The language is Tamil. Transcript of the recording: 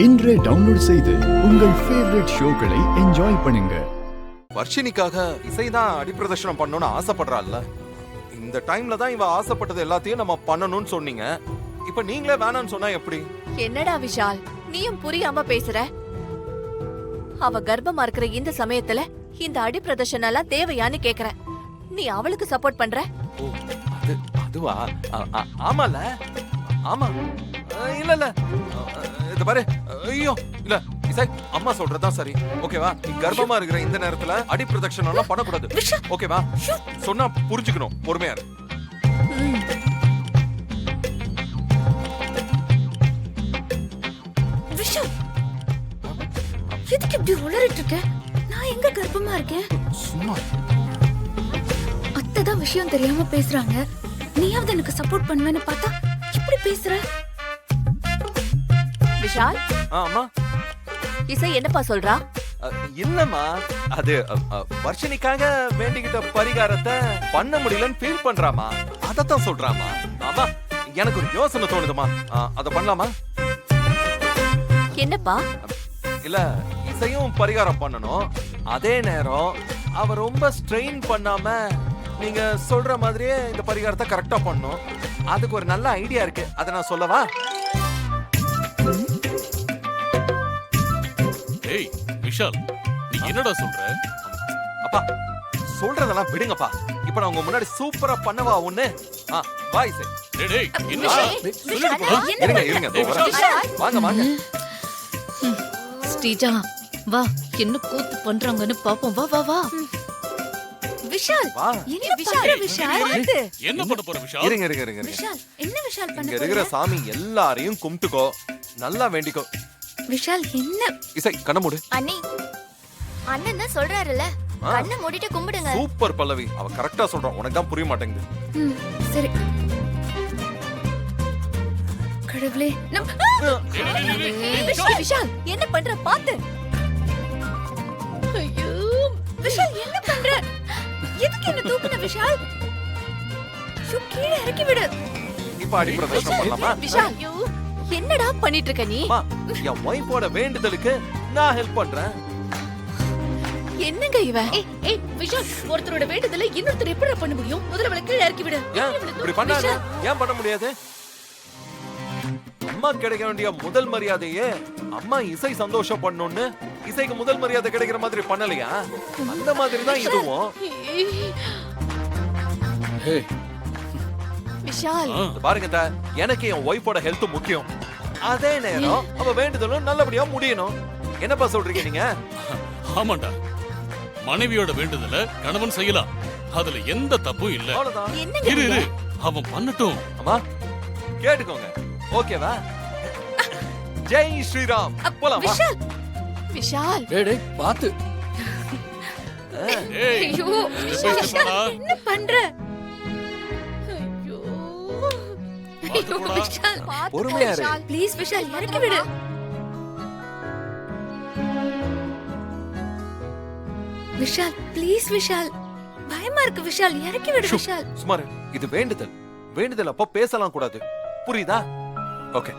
இன்றே டவுன்லோட் செய்து உங்கள் ஃபேவரட் ஷோக்களை என்ஜாய் பண்ணுங்க. வர்ஷினிக்காக இசைதான் அடிப்பிரதர்ஷனம் பண்ணணும்னு ஆசைப்படுறாள்ல. இந்த டைம்ல தான் இவ ஆசைப்பட்டது எல்லாத்தையும் நம்ம பண்ணணும்னு சொன்னீங்க. இப்ப நீங்களே வேணாம்னு சொன்னா எப்படி? என்னடா விஷால், நீயும் புரியாம பேசுற. அவ கர்ப்பமா இருக்கிற இந்த சமயத்துல இந்த அடி பிரதர்ஷனம் எல்லாம் தேவையான்னு கேக்குற. நீ அவளுக்கு சப்போர்ட் பண்ற? ஓ, அதுவா? ஆமால, ஆமா. இல்ல இல்ல, இது பாரு. ஐயோ இல்ல இசை, அம்மா சொல்றதா சரி. ஓகேவா? நீ கர்ப்பமா இருக்கிற இந்த நேரத்துல அடி பிரதர்ஷனம் எல்லாம் பண்ணக்கூடாது. ஓகேவா? சொன்னா புரிஞ்சுக்கணும். பொறுமையா இரு. விஷால், எதுக்கு இப்படி உளறிட்டு இருக்க? நான் எங்க கர்ப்பமா இருக்கேன்? சும்மா அத்தை தான் விஷயம் தெரியாம பேசுறாங்க. நீயாவது எனக்கு சப்போர்ட் பண்ணுவேன்னு பார்த்தா இப்படி பேசுற. விஷால், ஆமா. இசை என்னப்பா சொல்றா? இல்லம்மா, அது வர்ஷினிக்காக வேண்டிக்கிட்ட பரிகாரத்தை பண்ண முடியலன்னு ஃபீல் பண்றாமா. அதத்தான் சொல்றாமா. ஆமா, எனக்கு ஒரு யோசனை தோணுதுமா. அத பண்ணலாமா? என்னப்பா? இல்ல, இசையும் பரிகாரம் பண்ணணும். அதே நேரம் அவ ரொம்ப ஸ்ட்ரெயின் பண்ணாம நீங்க சொல்ற மாதிரியே இந்த பரிகாரத்தை கரெக்டா பண்ணணும். அதுக்கு ஒரு நல்ல ஐடியா இருக்கு. அத நான் சொல்லவா? ஏய் விஷால், நீ என்னடா சொல்ற? அப்பா, சொல்றதெல்லாம் விடுங்கப்பா. இப்ப நான் உங்க முன்னாடி சூப்பரா பண்ணவா ஒண்ணு? வா இசை. டேய் டேய், என்னடா சொல்லிட்டு போடா. இருங்க இருங்க, இதோ வரேன். வாங்க வாங்க. ஸ்ரீஜா, வா, என்ன கூத்து பண்றாங்கன்னு பாப்போம். வா வா வா. விஷால், வா. என்ன பண்ற விஷால்? என்ன பண்ண போற விஷால்? இருங்க இருங்க இருங்க. விஷால், என்ன விஷால் பண்ண இங்க போற? இருக்கிற சாமி எல்லாரையும் கும்பிட்டுக்கோ, நல்லா வேண்டிக்கோ. விஷால், என்ன? இசை, கண்ண மூடு. அண்ணி, அண்ணன் தான் சொல்றாருல்ல, கண்ணை மூடிட்டு கும்பிடுங்க. சூப்பர் பல்லவி. அவ கரெக்டா சொல்றான். உனக்கு தான் புரிய மாட்டேங்குது. சரி. கடவுளே, விஷால், என்ன பண்ற பாத்து? ஐயோ, விஷால் என்ன பண்ற? எதுக்கு என்ன தூக்குன விஷால்? கீழே இறக்கி விடு. இப்ப அடி பிரதர்ஷனம் பண்ணலாமா? விஷால், என்னடா பண்ணிட்டு இருக்க நீ? அம்மா, என் ஒய்ஃபோட வேண்டுதலுக்கு நான் ஹெல்ப் பண்றேன். என்னங்க இவ? ஏய் விஷால், ஒருத்தரோட வேண்டுதலை இன்னொருத்தர் எப்படி பண்ண முடியும்? முதல்ல அவளை கீழே இறக்கி விடு. ஏன் இப்படி பண்ணாத? ஏன் பண்ண முடியாது? அம்மா கிடைக்க வேண்டிய முதல் மரியாதையே அம்மா இசை சந்தோஷம் பண்ணணும்னு இசைக்கு முதல் மரியாதை கிடைக்கிற மாதிரி பண்ணலையா? அந்த மாதிரி தான் இதுவும். விஷால், பாருங்க தா, எனக்கு என் ஒய்ஃபோட ஹெல்த் முக்கியம். அதே நேரம் அவ வேண்டுதலும் நல்லபடியா முடியணும். என்னப்பா சொல்றீங்க நீங்க? ஆமாண்டா, மனைவியோட வேண்டுதல கணவன் செய்யலாம். அதுல எந்த தப்பும் இல்ல. அவ்வளவுதான். என்னங்க இரு இவ? இரு, அவன் பண்ணட்டும். அம்மா கேட்டுக்கோங்க. ஓகேவா? ஜெய் ஸ்ரீராம். போலாம் வா. விஷால், விஷால், டேய் பாத்து. ஏய் ஐயோ, விஷால், விஷால், என்ன பண்ற? ஐயோ, பாத்து போடா. விஷால், பொறுமையா இரு. ப்ளீஸ் விஷால், இறக்கி விடு. விஷால், ப்ளீஸ் விஷால், பயமா இருக்கு விஷால், இறக்கி விடு விஷால். சுமார், இது வேண்டுதல். வேண்டுதல் அப்ப பேசலாம் கூடாது. புரியுதா? ஓகே.